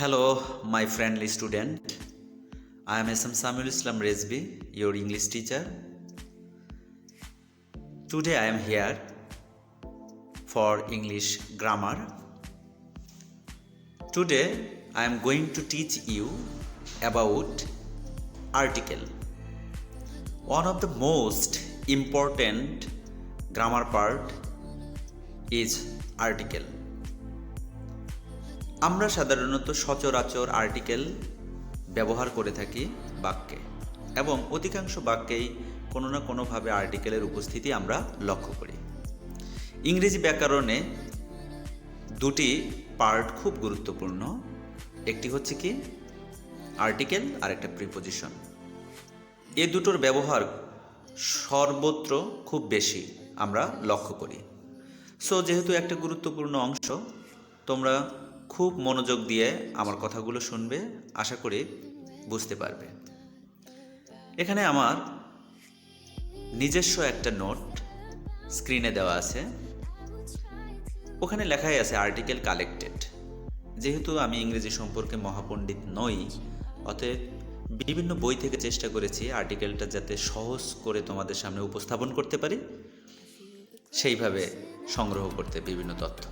Hello, my friendly student. I am SM Samuel Islam Rezbi, your English teacher. Today I am here for English grammar. Today I am going to teach you about article. One of the most important grammar part is article. আমরা সাধারণত সচরাচর article ব্যবহার করে থাকি বাক্যে এবং অধিকাংশ বাক্যেই কোনো না কোনোভাবে আর্টিকেলের উপস্থিতি আমরা লক্ষ্য করি। ইংরেজি ব্যাকরণে দুটি পার্ট খুব গুরুত্বপূর্ণ, একটি হচ্ছে কি আর্টিকেল আর একটা প্রিপোজিশন। এ দুটোর ব্যবহার সর্বত্র খুব বেশি আমরা লক্ষ্য করি। সো যেহেতু একটা গুরুত্বপূর্ণ অংশ, তোমরা খুব মনোযোগ দিয়ে আমার কথাগুলো শুনবে, আশা করি বুঝতে পারবে। এখানে আমার নিজস্ব একটা নোট স্ক্রিনে দেওয়া আছে, ওখানে লেখাই আছে আর্টিকেল কালেক্টেড। যেহেতু আমি ইংরেজি সম্পর্কে মহাপণ্ডিত নই, অতএব বিভিন্ন বই থেকে চেষ্টা করেছি আর্টিকেলটা যাতে সহজ করে তোমাদের সামনে উপস্থাপন করতে পারি, সেইভাবে সংগ্রহ করতে বিভিন্ন তথ্য।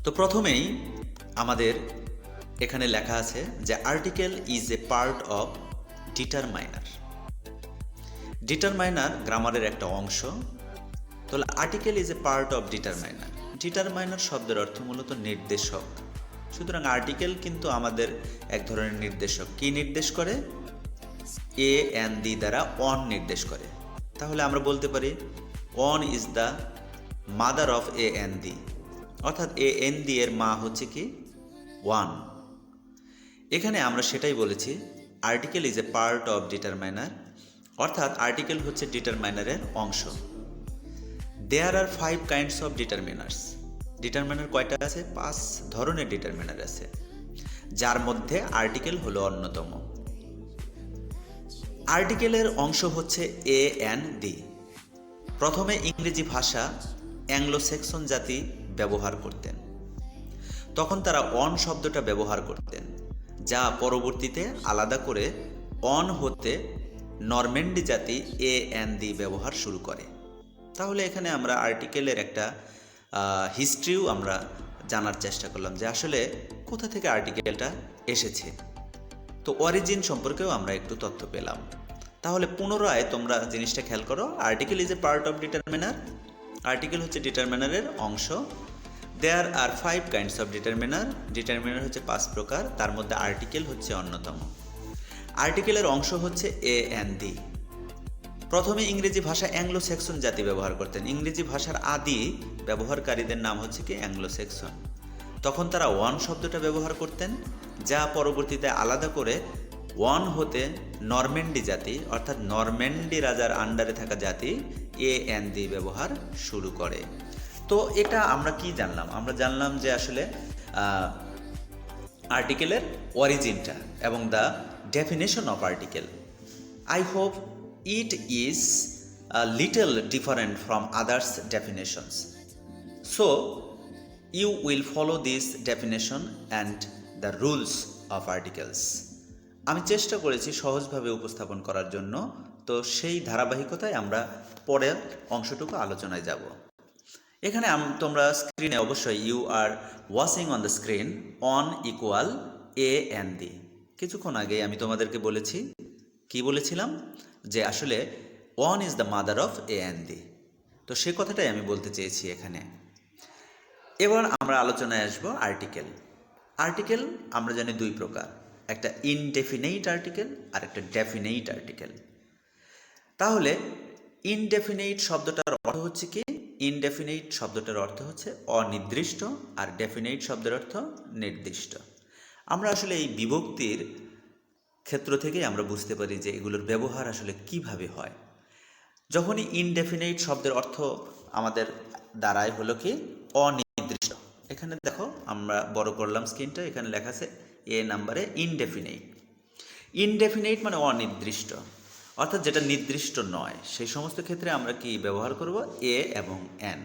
তো প্রথমেই আমাদের এখানে লেখা আছে যে article is a part of determiner. Determiner গ্রামারের একটা অংশ। তাহলে article is a part of determiner. ডিটারমাইনার শব্দের অর্থ মূলত নির্দেশক। সুতরাং আর্টিকেল কিন্তু আমাদের এক ধরনের নির্দেশক। কি নির্দেশ করে? এ এন দি দ্বারা অন নির্দেশ করে। তাহলে আমরা বলতে পারি one is the mother of a an the, অর্থাৎ এ এন দি এর মা হচ্ছে কি ওয়ান। এখানে আমরা সেটাই বলেছি, article is a part of determiner, অর্থাৎ আর্টিকেল হচ্ছে ডিটারমাইনারের অংশ। দেয়ার আর 5 কাইন্ডস অফ ডিটারমিনার্স। ডিটারমিনার কয়টা আছে? 5 ধরনের ডিটারমিনার আছে, যার মধ্যে আর্টিকেল হলো অন্যতম। আর্টিকেলের অংশ হচ্ছে এ এন দি। প্রথমে ইংরেজি ভাষা অ্যাংলো স্যাক্সন জাতি ব্যবহার করতেন, তখন তারা অন শব্দটা ব্যবহার করতেন, যা পরবর্তীতে আলাদা করে অন হতে নরম্যান্ডি জাতি এ এন দি ব্যবহার শুরু করে। তাহলে এখানে আমরা আর্টিকেলের একটা হিস্ট্রিও আমরা জানার চেষ্টা করলাম যে আসলে কোথা থেকে আর্টিকেলটা এসেছে। তো অরিজিন সম্পর্কেও আমরা একটু তথ্য পেলাম। তাহলে পুনরায় তোমরা জিনিসটা খেয়াল করো, article is a part of determiner. Article হচ্ছে ডিটারমিনারের অংশ। দেয়ার আর 5 কাইন্ডস অফ ডিটারমিনার। ডিটারমিনার হচ্ছে 5 প্রকার, তার মধ্যে আর্টিকেল হচ্ছে অন্যতম। আর্টিকেলের অংশ হচ্ছে এ এন দি। প্রথমে ইংরেজি ভাষা অ্যাংলো স্যাক্সন জাতি ব্যবহার করতেন। ইংরেজি ভাষার আদি ব্যবহারকারীদের নাম হচ্ছে কি অ্যাংলো স্যাক্সন। তখন তারা ওয়ান শব্দটা ব্যবহার করতেন, যা পরবর্তীতে আলাদা করে ওয়ান হতে নরম্যান্ডি জাতি, অর্থাৎ নরম্যান্ডি রাজার আন্ডারে থাকা জাতি এ এন দি ব্যবহার শুরু করে। তো এটা আমরা কি জানলাম? আমরা জানলাম যে আসলে আর্টিকেলের অরিজিনটা এবং the definition of article. I hope it is a little different from others definitions, so you will follow this definition and the rules of articles. আমি চেষ্টা করেছি সহজভাবে উপস্থাপন করার জন্য, তো সেই ধারাবাহিকতায় আমরা পরের অংশটুকু আলোচনায় যাব। এখানে তোমরা স্ক্রিনে অবশ্যই you are watching on the screen one equal a an the. কিছুক্ষণ আগে আমি তোমাদেরকে বলেছি, কি বলেছিলাম? যে আসলে one is the mother of a an the. তো সে কথাটাই আমি বলতে চেয়েছি এখানে। এবার আমরা আলোচনায় আসবো আর্টিকেল। আর্টিকেল আমরা জানি দুই প্রকার, একটা ইনডেফিনাইট আর্টিকেল আর একটা ডেফিনাইট আর্টিকেল। তাহলে ইনডেফিনাইট শব্দটার অর্থ হচ্ছে কি? ইনডেফিনাইট শব্দটার অর্থ হচ্ছে অনির্দিষ্ট, আর ডেফিনাইট শব্দের অর্থ নির্দিষ্ট। আমরা আসলে এই বিভক্তির ক্ষেত্র থেকেই আমরা বুঝতে পারি যে এগুলোর ব্যবহার আসলে কিভাবে হয়। যখনই ইনডেফিনাইট শব্দের অর্থ আমাদের দাঁড়ায় হলো কি অনির্দিষ্ট। এখানে দেখো, আমরা বড় করলাম স্ক্রিনটা, এখানে লেখা আছে এ নাম্বারে ইনডেফিনাইট। ইনডেফিনাইট মানে অনির্দিষ্ট, অর্থাৎ যেটা নির্দিষ্ট নয়, সেই সমস্ত ক্ষেত্রে আমরা কি ব্যবহার করব? এ এবং এন।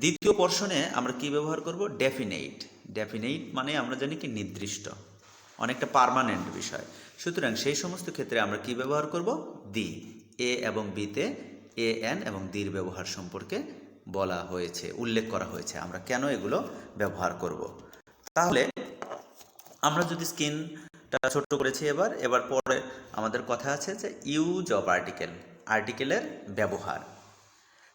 দ্বিতীয় পোর্শনে আমরা কি ব্যবহার করব? ডেফিনাইট। ডেফিনেট মানে আমরা জানি কি নির্দিষ্ট, অনেকটা পার্মানেন্ট বিষয়। সুতরাং সেই সমস্ত ক্ষেত্রে আমরা কি ব্যবহার করব? দি। এ এবং বিতে এ এন এবং দির ব্যবহার সম্পর্কে বলা হয়েছে, উল্লেখ করা হয়েছে। আমরা কেন এগুলো ব্যবহার করব? তাহলে আমরা যদি স্ক্রিনটা ছোট্ট করেছি এবার পরে আমাদের কথা আছে যে ইউজ অফ আর্টিকেল, আর্টিকেলের ব্যবহার।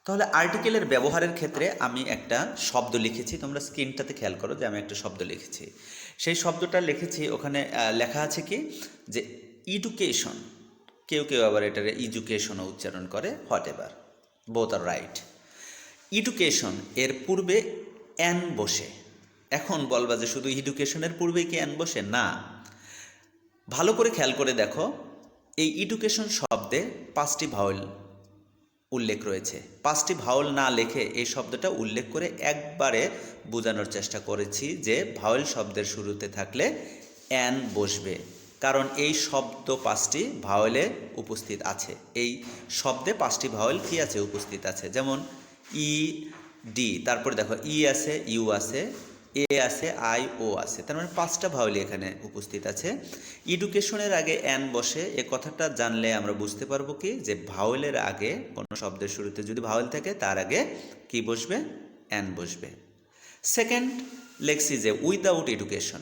তাহলে আর্টিকেলের ব্যবহারের ক্ষেত্রে আমি একটা শব্দ লিখেছি, তোমরা স্ক্রিনটাতে খেয়াল করো যে আমি একটা শব্দ লিখেছি। সেই শব্দটা লিখেছি, ওখানে লেখা আছে কি যে এডুকেশন, কেউ কেউ আবার এটারে এডুকেশনও উচ্চারণ করে, হোয়াট এভার, বোথ আর রাইট। এডুকেশন এর পূর্বে অ্যান বসে। এখন বলবা যে শুধু এডুকেশনের পূর্বে কি অ্যান বসে? না, ভালো করে খেয়াল করে দেখো, এই এডুকেশন শব্দে 5টি ভাওয়েল উল্লেখ রয়েছে। 5টি ভাওয়েল না লিখে এই শব্দটা উল্লেখ করে একবারে বোঝানোর চেষ্টা করেছি যে ভাওয়েল শব্দের শুরুতে থাকলে অ্যান বসবে, কারণ এই শব্দ 5টি ভাওয়েলে উপস্থিত আছে। এই শব্দে 5টি ভাওয়েল কি আছে? উপস্থিত আছে। যেমন ই ডি, তারপরে দেখো ই আছে, ইউ আছে, এ আছে, আই, ও আছে, তার মানে 5টা ভাওয়েল এখানে উপস্থিত আছে। এডুকেশনের আগে অ্যান বসে, এ কথাটা জানলে আমরা বুঝতে পারবো কি যে ভাওয়েলের আগে কোনো শব্দের শুরুতে যদি ভাওয়েল থাকে তার আগে কি বসবে? অ্যান বসবে। সেকেন্ড লেখছি যে উইদাউট এডুকেশন,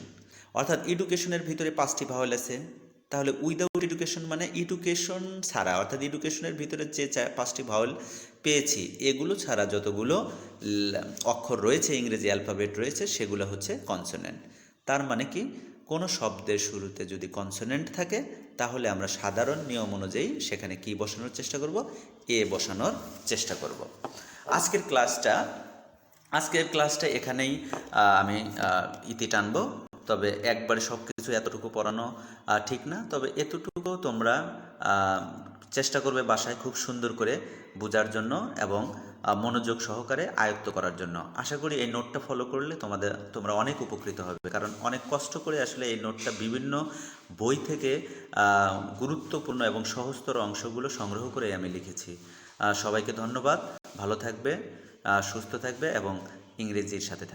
অর্থাৎ এডুকেশনের ভিতরে 5টি ভাওয়েল আছে, তাহলে উইদাউট এডুকেশন মানে এডুকেশন ছাড়া, অর্থাৎ এডুকেশনের ভিতরে যে 5টি ভাওয়েল পেয়েছি এগুলো ছাড়া যতগুলো অক্ষর রয়েছে, ইংরেজি অ্যালফাবেট রয়েছে, সেগুলো হচ্ছে কনসোনেন্ট। তার মানে কি, কোনো শব্দের শুরুতে যদি কনসোনেন্ট থাকে তাহলে আমরা সাধারণ নিয়ম অনুযায়ী সেখানে কি বসানোর চেষ্টা করব? এ বসানোর চেষ্টা করব। আজকের ক্লাসটা এখানেই আমি ইতি টানবো। তবে একবারে সব কিছু এতটুকু পড়ানো ঠিক না, তবে এতটুকু তোমরা চেষ্টা করবে বাসায় খুব সুন্দর করে বোঝার জন্য এবং মনোযোগ সহকারে আয়ত্ত করার জন্য। আশা করি এই নোটটা ফলো করলে তোমরা অনেক উপকৃত হবে, কারণ অনেক কষ্ট করে আসলে এই নোটটা বিভিন্ন বই থেকে গুরুত্বপূর্ণ এবং সহজতর অংশগুলো সংগ্রহ করে আমি লিখেছি। সবাইকে ধন্যবাদ, ভালো থাকবে, সুস্থ থাকবে এবং ইংরেজির সাথে থাকবে।